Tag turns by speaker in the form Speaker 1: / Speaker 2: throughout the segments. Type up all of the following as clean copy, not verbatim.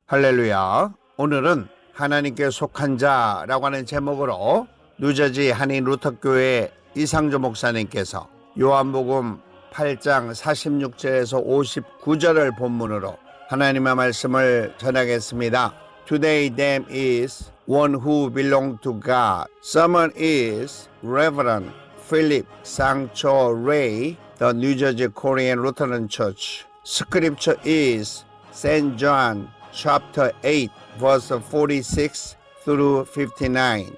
Speaker 1: 할렐루야. 오늘은 하나님께 속한 자라고 하는 제목으로 뉴저지 한인 루터교회 이상조 목사님께서 요한복음 8장 46절에서 59절을 본문으로 하나님의 말씀을 전하겠습니다. Today them is one who belong to God. Someone is Reverend Philip Sancho Ray, the New Jersey Korean Lutheran Church. Scripture is St. John chapter 8 verse 46 through 59.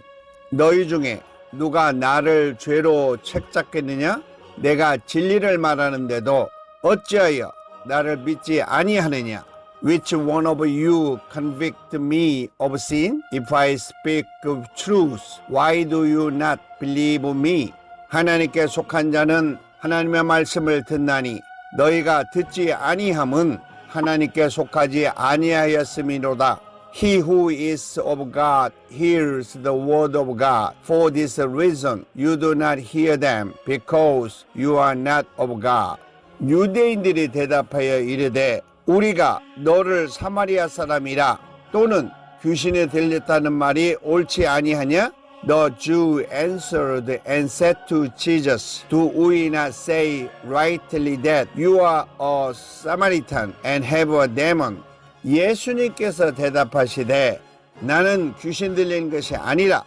Speaker 1: 너희 중에 누가 나를 죄로 책잡겠느냐? 내가 진리를 말하는데도 어찌하여 나를 믿지 아니하느냐? Which one of you convict me of sin? If I speak of truth, why do you not believe me? 하나님께 속한 자는 하나님의 말씀을 듣나니 너희가 듣지 아니함은 하나님께 속하지 아니하였음이로다. He who is of God hears the word of God. For this reason you do not hear them, because you are not of God. 유대인들이 대답하여 이르되 우리가 너를 사마리아 사람이라 또는 귀신이 들렸다는 말이 옳지 아니하냐? The Jew answered and said to Jesus, Do we not say rightly that you are a Samaritan and have a demon? 예수님께서 대답하시되 나는 귀신 들린 것이 아니라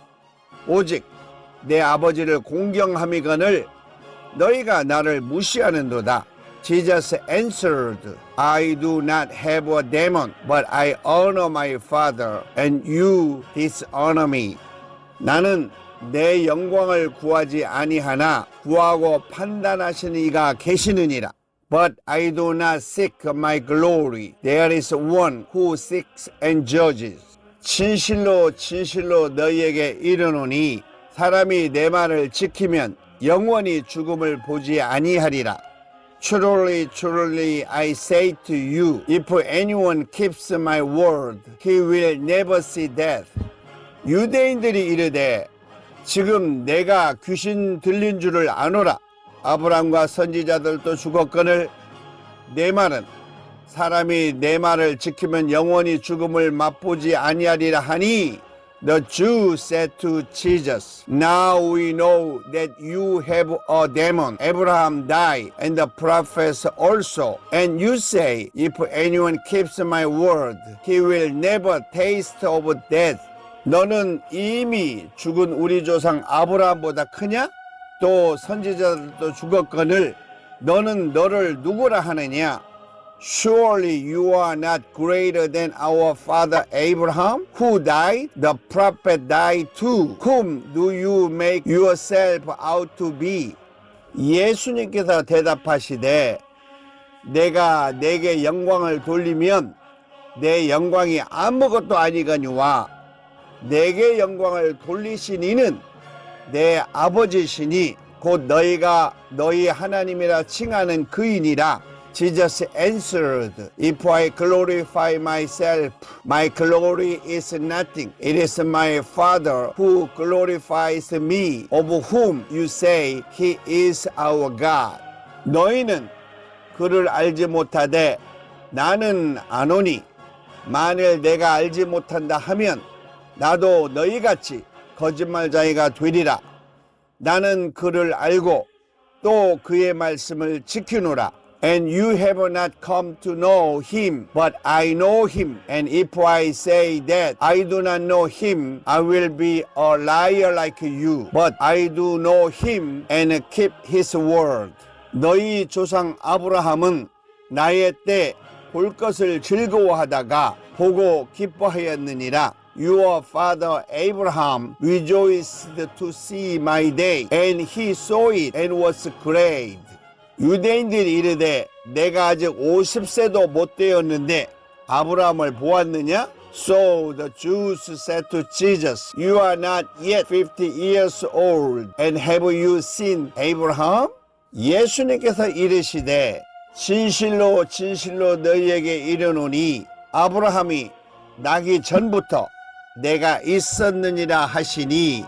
Speaker 1: 오직 내 아버지를 공경함이거늘 너희가 나를 무시하는도다. Jesus answered, I do not have a demon, but I honor my Father, and you dishonor me. 나는 내 영광을 구하지 아니하나 구하고 판단하시는 이가 계시느니라. But I do not seek my glory. There is one who seeks and judges. 진실로 진실로 너희에게 이르노니 사람이 내 말을 지키면 영원히 죽음을 보지 아니하리라. Truly, truly, I say to you, if anyone keeps my word, he will never see death. 유대인들이 이르되 지금 내가 귀신 들린 줄을 아노라. 아브라함과 선지자들도 죽었거늘 내 말은 사람이 내 말을 지키면 영원히 죽음을 맛보지 아니하리라 하니. The Jews said to Jesus, Now we know that you have a demon. Abraham died, and the prophets also. And you say, if anyone keeps my word, he will never taste of death. 너는 이미 죽은 우리 조상 아브라함보다 크냐? 또 선지자들도 죽었거늘 너는 너를 누구라 하느냐? Surely you are not greater than our father Abraham, who died. The prophet died too. Whom do you make yourself out to be? 예수님께서 대답하시되 내가 내게 영광을 돌리면 내 영광이 아무것도 아니거니와 내게 영광을 돌리신 이는 내 아버지시니 곧 너희가 너희 하나님이라 칭하는 그이니라. Jesus answered, If I glorify myself, my glory is nothing. It is my Father who glorifies me, of whom you say he is our God. 너희는 그를 알지 못하되 나는 아노니 만일 내가 알지 못한다 하면 나도 너희같이 거짓말자이가 되리라. 나는 그를 알고 또 그의 말씀을 지키노라. And you have not come to know him, but I know him. And if I say that I do not know him, I will be a liar like you. But I do know him and keep his word. 너희 조상 아브라함은 나의 때 볼 것을 즐거워하다가 보고 기뻐하였느니라. Your father Abraham rejoiced to see my day, and he saw it and was glad. 유대인들이 이르되 내가 아직 50세도 못 되었는데 아브라함을 보았느냐? So the Jews said to Jesus, You are not yet 50 years old, and have you seen Abraham? 예수님께서 이르시되 진실로 진실로 너희에게 이르노니 아브라함이 나기 전부터 내가 있었느니라 하시니.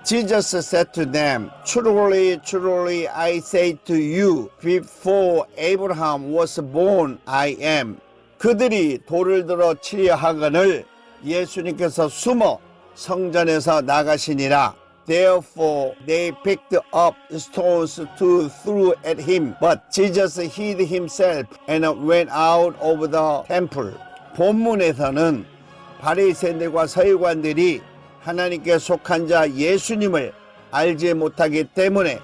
Speaker 1: Jesus said to them, Truly, truly, I say to you, before Abraham was born, I am. 그들이 돌을 들어 치려 하거늘 예수님께서 숨어 성전에서 나가시니라. Therefore they picked up stones to throw at him, but Jesus hid himself and went out of the temple. 본문에서는 바리새인들과 서기관들이 하나님께 속한 자 예수님을 알지 못하기 때문에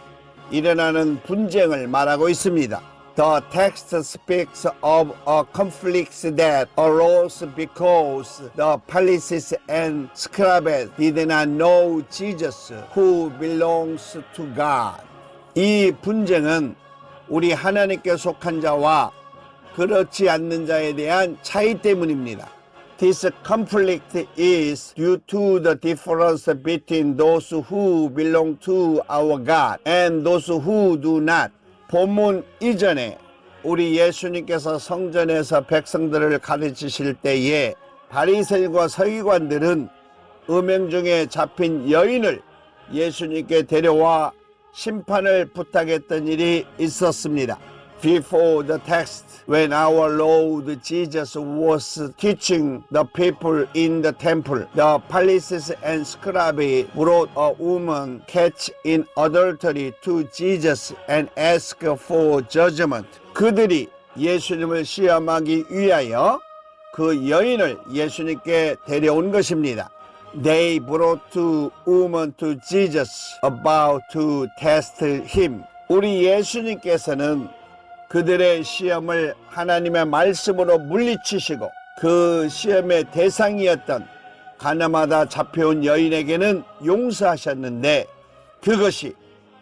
Speaker 1: 일어나는 분쟁을 말하고 있습니다. The text speaks of a conflict that arose because the Pharisees and scribes did not know Jesus, who belongs to God. 이 분쟁은 우리 하나님께 속한 자와 그렇지 않는 자에 대한 차이 때문입니다. This conflict is due to the difference between those who belong to our God and those who do not. 본문 이전에 우리 예수님께서 성전에서 백성들을 가르치실 때에 바리새인과 서기관들은 음행 중에 잡힌 여인을 예수님께 데려와 심판을 부탁했던 일이 있었습니다. Before the text, when our Lord Jesus was teaching the people in the temple, the Pharisees and scribes brought a woman caught in adultery to Jesus and asked for judgment. 그들이 예수님을 시험하기 위하여 그 여인을 예수님께 데려온 것입니다. They brought two women to Jesus about to test him. 우리 예수님께서는 그들의 시험을 하나님의 말씀으로 물리치시고 그 시험의 대상이었던 가늠하다 잡혀온 여인에게는 용서하셨는데 그것이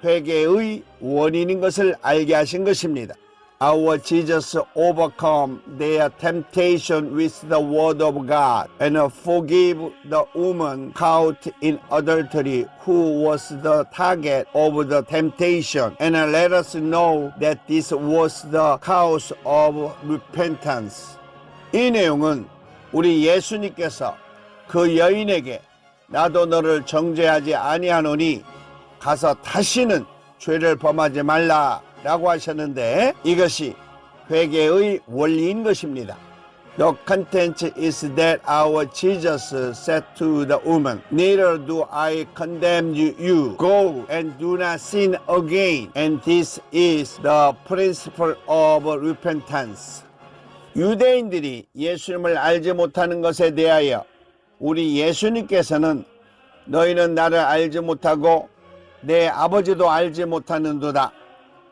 Speaker 1: 회개의 원인인 것을 알게 하신 것입니다. Our Jesus overcome their temptation with the word of God and forgave the woman caught in adultery who was the target of the temptation and let us know that this was the cause of repentance. 이 내용은 우리 예수님께서 그 여인에게 나도 너를 정죄하지 아니하노니 가서 다시는 죄를 범하지 말라 라고 하셨는데 이것이 회개의 원리인 것입니다. The content is that our Jesus said to the woman, Neither do I condemn you. Go and do not sin again. And this is the principle of repentance. 유대인들이 예수님을 알지 못하는 것에 대하여 우리 예수님께서는 너희는 나를 알지 못하고 내 아버지도 알지 못하는도다.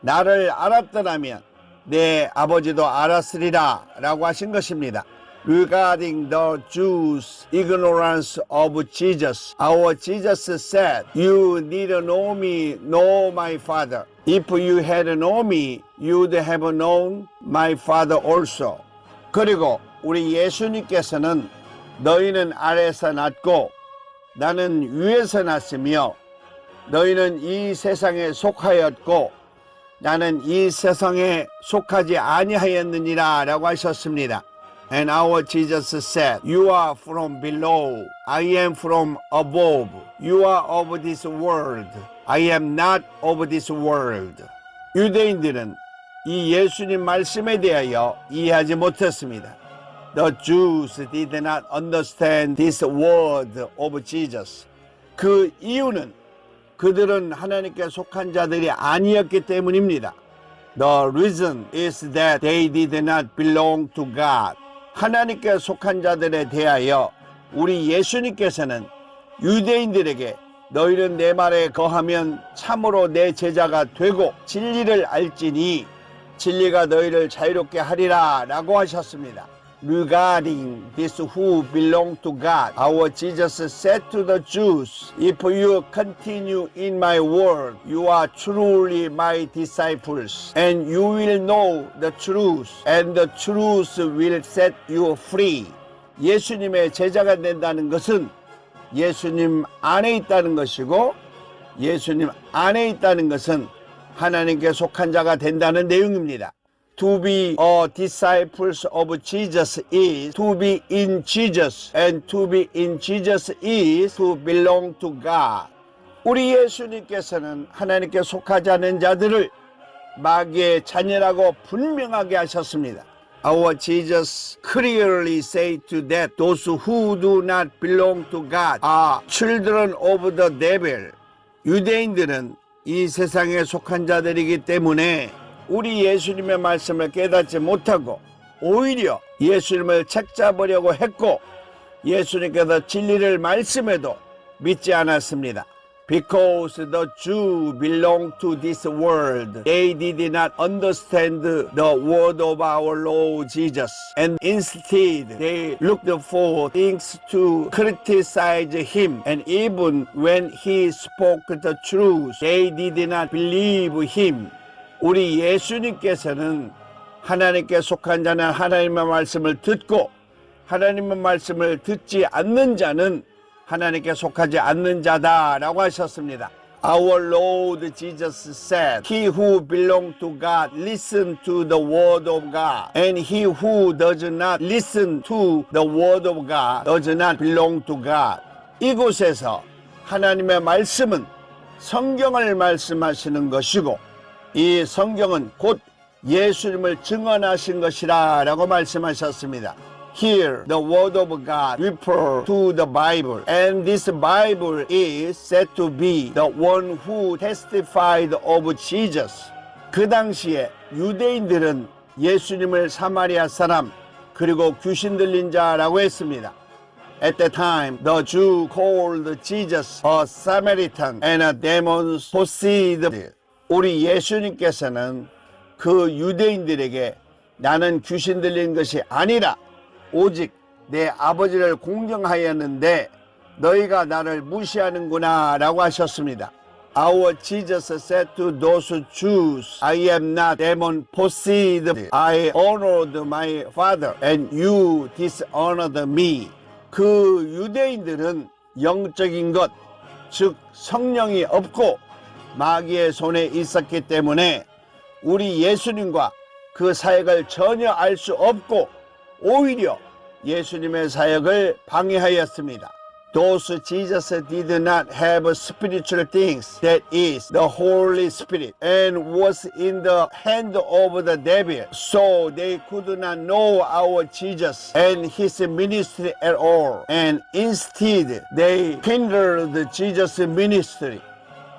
Speaker 1: 나를 알았더라면 내 아버지도 알았으리라 라고 하신 것입니다. Regarding the Jews' ignorance of Jesus, our Jesus said, You neither know me nor my Father. If you had known me, you'd have known my Father also. 그리고 우리 예수님께서는 너희는 아래에서 났고 나는 위에서 났으며 너희는 이 세상에 속하였고 나는 이 세상에 속하지 아니하였느니라 라고 하셨습니다. And our Jesus said, You are from below, I am from above. You are of this world, I am not of this world. 유대인들은 이 예수님 말씀에 대하여 이해하지 못했습니다. The Jews did not understand this word of Jesus. 그 이유는 그들은 하나님께 속한 자들이 아니었기 때문입니다. The reason is that they did not belong to God. 하나님께 속한 자들에 대하여 우리 예수님께서는 유대인들에게 너희는 내 말에 거하면 참으로 내 제자가 되고 진리를 알지니 진리가 너희를 자유롭게 하리라 라고 하셨습니다. Regarding this who belong to God, our Jesus said to the Jews, If you continue in my word, you are truly my disciples, and you will know the truth, and the truth will set you free. 예수님의 제자가 된다는 것은 예수님 안에 있다는 것이고 예수님 안에 있다는 것은 하나님께 속한 자가 된다는 내용입니다. To be a disciples of Jesus is to be in Jesus, and to be in Jesus is to belong to God. 우리 예수님께서는 하나님께 속하지 않은 자들을 마귀의 자녀라고 분명하게 하셨습니다. Our Jesus clearly say to that those who do not belong to God are children of the devil. 유대인들은 이 세상에 속한 자들이기 때문에 우리 예수님의 말씀을 깨닫지 못하고 오히려 예수님을 책잡으려고 했고 예수님께서 진리를 말씀해도 믿지 않았습니다. Because the Jews belong to this world, they did not understand the word of our Lord Jesus, and instead they looked for things to criticize him, and even when he spoke the truth, they did not believe him. 우리 예수님께서는 하나님께 속한 자는 하나님의 말씀을 듣고 하나님의 말씀을 듣지 않는 자는 하나님께 속하지 않는 자다라고 하셨습니다. Our Lord Jesus said, He who belongs to God listen to the word of God, and he who does not listen to the word of God does not belong to God. 이곳에서 하나님의 말씀은 성경을 말씀하시는 것이고 이 성경은 곧 예수님을 증언하신 것이라고 말씀하셨습니다. Here, the word of God refers to the Bible, and this Bible is said to be the one who testified of Jesus. 그 당시에 유대인들은 예수님을 사마리아 사람 그리고 귀신 들린 자라고 했습니다. At that time, the Jew called Jesus a Samaritan and a demon possessed. 우리 예수님께서는 그 유대인들에게 나는 귀신 들린 것이 아니라 오직 내 아버지를 공경하였는데 너희가 나를 무시하는구나 라고 하셨습니다. Our Jesus said to those Jews, I am not demon possessed. I honored my Father and you dishonored me. 그 유대인들은 영적인 것, 즉 성령이 없고 마귀의 손에 있었기 때문에 우리 예수님과 그 사역을 전혀 알 수 없고 오히려 예수님의 사역을 방해하였습니다. Those Jesus did not have spiritual things, that is, the Holy Spirit, and was in the hand of the devil, so they could not know our Jesus and his ministry at all, and instead they hindered Jesus' ministry.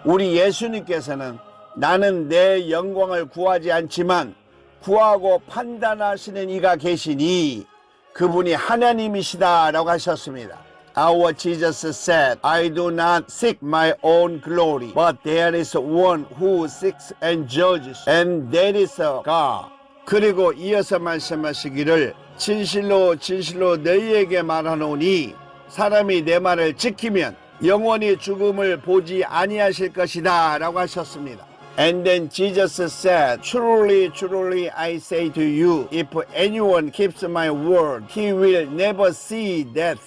Speaker 1: 우리 예수님께서는 나는 내 영광을 구하지 않지만 구하고 판단하시는 이가 계시니 그분이 하나님이시다라고 하셨습니다. Our Jesus said, I do not seek my own glory, but there is one who seeks and judges, and that is God. 그리고 이어서 말씀하시기를 진실로 진실로 너희에게 말하노니 사람이 내 말을 지키면 영원히 죽음을 보지 아니하실 것이다 라고 하셨습니다. And then Jesus said, Truly, truly, I say to you, if anyone keeps my word, he will never see death.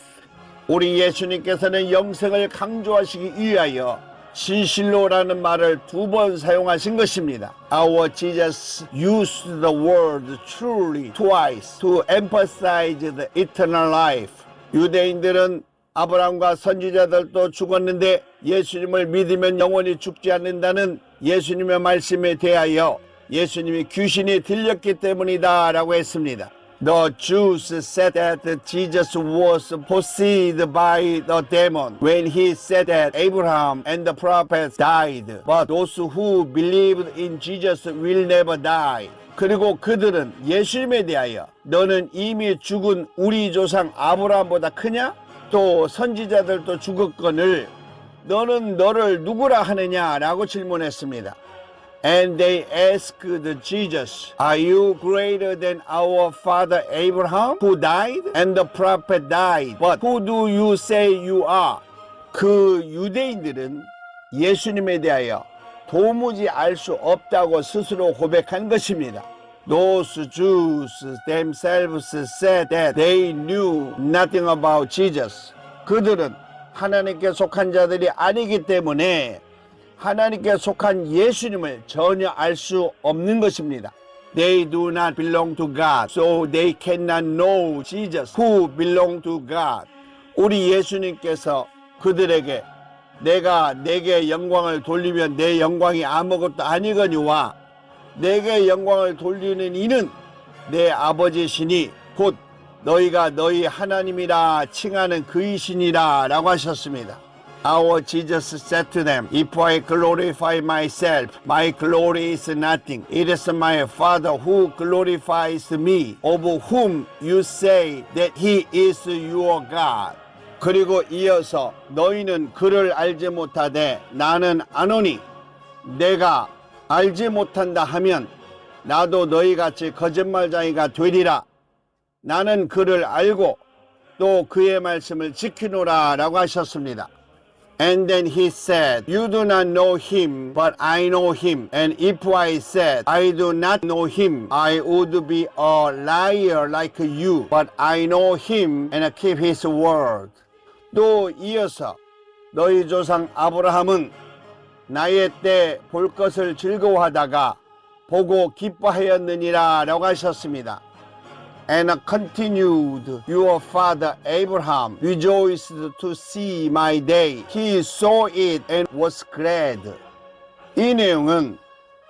Speaker 1: 우리 예수님께서는 영생을 강조하시기 위하여 진실로라는 말을 2번 사용하신 것입니다. Our Jesus used the word truly twice to emphasize the eternal life. 유대인들은 아브라함과 선지자들도 죽었는데 예수님을 믿으면 영원히 죽지 않는다는 예수님의 말씀에 대하여 예수님이 귀신이 들렸기 때문이다 라고 했습니다. The Jews said that Jesus was possessed by the demon when he said that Abraham and the prophets died, but those who believed in Jesus will never die. 그리고 그들은 예수님에 대하여 너는 이미 죽은 우리 조상 아브라함보다 크냐? 또 선지자들도 죽었거늘 너는 너를 누구라 하느냐라고 질문했습니다. And they asked Jesus, Are you greater than our father Abraham, who died, and the prophet died? But who do you say you are? 그 유대인들은 예수님에 대하여 도무지 알 수 없다고 스스로 고백한 것입니다. Those Jews themselves said that they knew nothing about Jesus. 그들은 하나님께 속한 자들이 아니기 때문에 하나님께 속한 예수님을 전혀 알 수 없는 것입니다. They do not belong to God, so they cannot know Jesus, who belong to God. 우리 예수님께서 그들에게 내가 내게 영광을 돌리면 내 영광이 아무것도 아니거니와 내게 영광을 돌리는 이는 내 아버지시니 곧 너희가 너희 하나님이라 칭하는 그이시니라 라고 하셨습니다. Our Jesus said to them, If I glorify myself, my glory is nothing. It is my Father who glorifies me, of whom you say that he is your God. 그리고 이어서 너희는 그를 알지 못하되 나는 아노니 내가 알지 못한다 하면 나도 너희같이 거짓말쟁이가 되리라. 나는 그를 알고 또 그의 말씀을 지키노라 라고 하셨습니다. And then he said, You do not know him, but I know him. And if I said, I do not know him, I would be a liar like you. But I know him and keep his word. 또 이어서 너희 조상 아브라함은 나의 때 볼 것을 즐거워하다가 보고 기뻐하였느니라 라고 하셨습니다. And continued, Your father Abraham rejoiced to see my day. He saw it and was glad. 이 내용은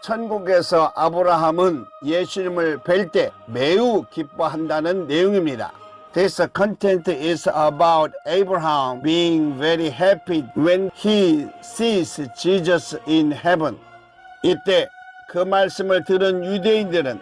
Speaker 1: 천국에서 아브라함은 예수님을 뵐 때 매우 기뻐한다는 내용입니다. This content is about Abraham being very happy when he sees Jesus in heaven. 이때 그 말씀을 들은 유대인들은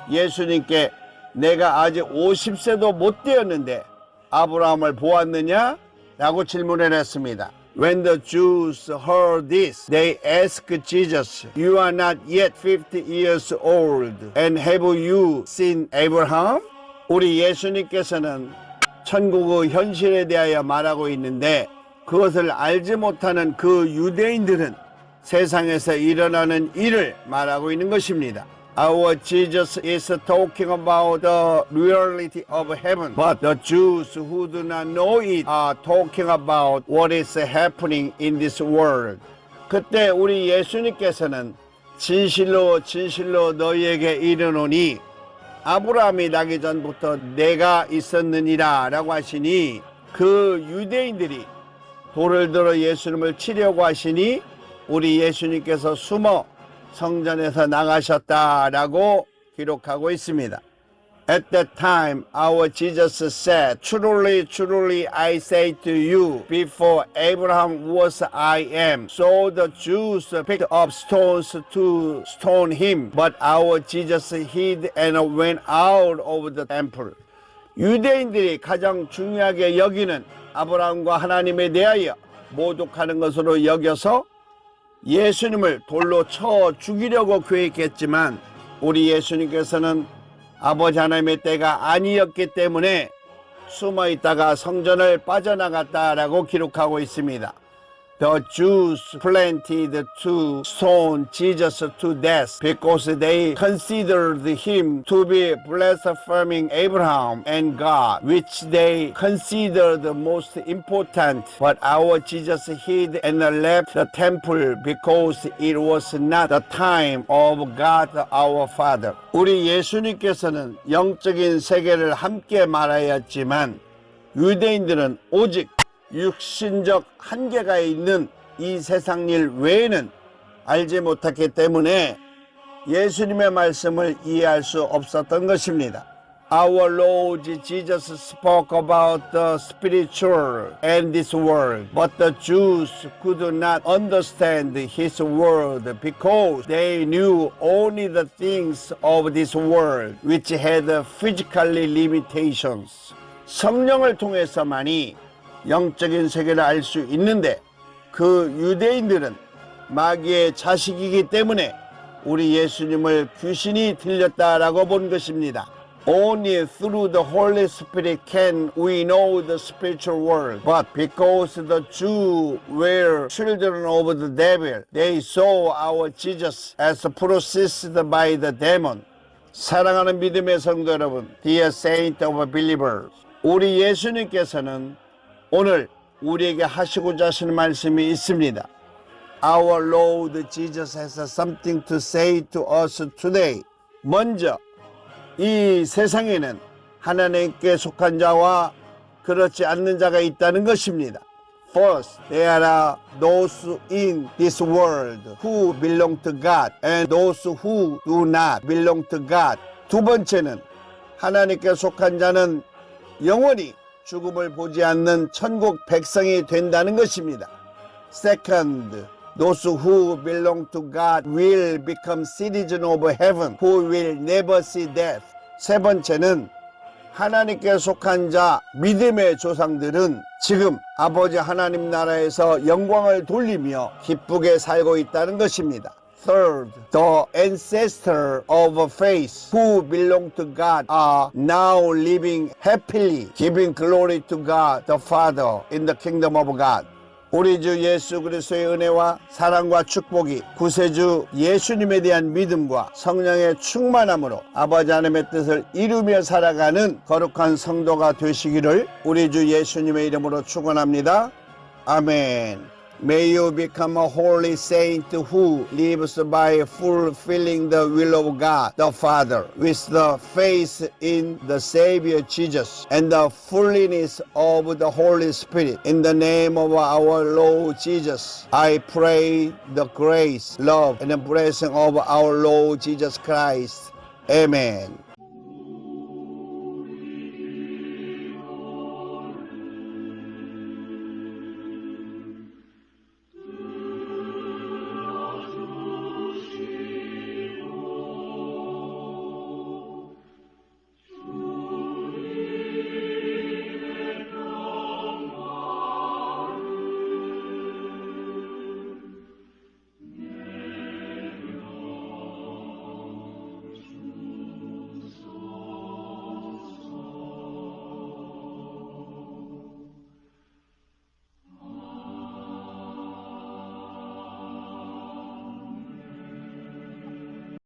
Speaker 1: 예수님께 내가 아직 50세도 못 되었는데 아브라함을 보았느냐? 라고 질문을 했습니다. When the Jews heard this, they asked Jesus, You are not yet 50 years old, and have you seen Abraham? 우리 예수님께서는 천국의 현실에 대하여 말하고 있는데 그것을 알지 못하는 그 유대인들은 세상에서 일어나는 일을 말하고 있는 것입니다. Our Jesus is talking about the reality of heaven, but the Jews who do not know it are talking about what is happening in this world. 그때 우리 예수님께서는 진실로 진실로 너희에게 이르노니 아브라함이 나기 전부터 내가 있었느니라 라고 하시니 그 유대인들이 돌을 들어 예수님을 치려고 하시니 우리 예수님께서 숨어 성전에서 나가셨다라고 기록하고 있습니다. At that time, our Jesus said, Truly, truly, I say to you, before Abraham was I am. So the Jews picked up stones to stone him, but our Jesus hid and went out of the temple. 유대인들이 가장 중요하게 여기는 아브라함과 하나님에 대하여 모독하는 것으로 여겨서 예수님을 돌로 쳐 죽이려고 계획했지만 우리 예수님께서는 아버지 하나님의 때가 아니었기 때문에 숨어 있다가 성전을 빠져나갔다라고 기록하고 있습니다. The Jews planted to stone Jesus to death because they considered him to be blaspheming Abraham and God, which they considered most important. But our Jesus hid and left the temple because it was not the time of God our Father. 우리 예수님께서는 영적인 세계를 함께 말하였지만 유대인들은 오직 육신적 한계가 있는 이 세상 일 외에는 알지 못했기 때문에 예수님의 말씀을 이해할 수 없었던 것입니다. Our Lord Jesus spoke about the spiritual and this world, but the Jews could not understand his word because they knew only the things of this world, which had physical limitations. 성령을 통해서만이 영적인 세계를 알 수 있는데 그 유대인들은 마귀의 자식이기 때문에 우리 예수님을 귀신이 들렸다라고 본 것입니다. Only through the Holy Spirit can we know the spiritual world. But because the Jews were children of the devil, they saw our Jesus as possessed by the demon. 사랑하는 믿음의 성도 여러분, dear saint of believers, 우리 예수님께서는 오늘 우리에게 하시고자 하시는 말씀이 있습니다. Our Lord Jesus has something to say to us today. 먼저 이 세상에는 하나님께 속한 자와 그렇지 않는 자가 있다는 것입니다. First, there are those in this world who belong to God and those who do not belong to God. 두 번째는 하나님께 속한 자는 영원히 죽음을 보지 않는 천국 백성이 된다는 것입니다. Second, those who belong to God will become citizens of heaven, who will never see death. 세 번째는 하나님께 속한 자, 믿음의 조상들은 지금 아버지 하나님 나라에서 영광을 돌리며 기쁘게 살고 있다는 것입니다. Third, the ancestors of faith who belong to God are now living happily, giving glory to God the Father in the kingdom of God. 우리 주 예수 그리스도의 은혜와 사랑과 축복이 구세주 예수님에 대한 믿음과 성령의 충만함으로 아버지 하나님의 뜻을 이루며 살아가는 거룩한 성도가 되시기를 우리 주 예수님의 이름으로 축원합니다. 아멘. May you become a holy saint who lives by fulfilling the will of God the Father with the faith in the Savior Jesus and the fullness of the Holy Spirit. In the name of our Lord Jesus, I pray the grace, love, and the blessing of our Lord Jesus Christ. Amen.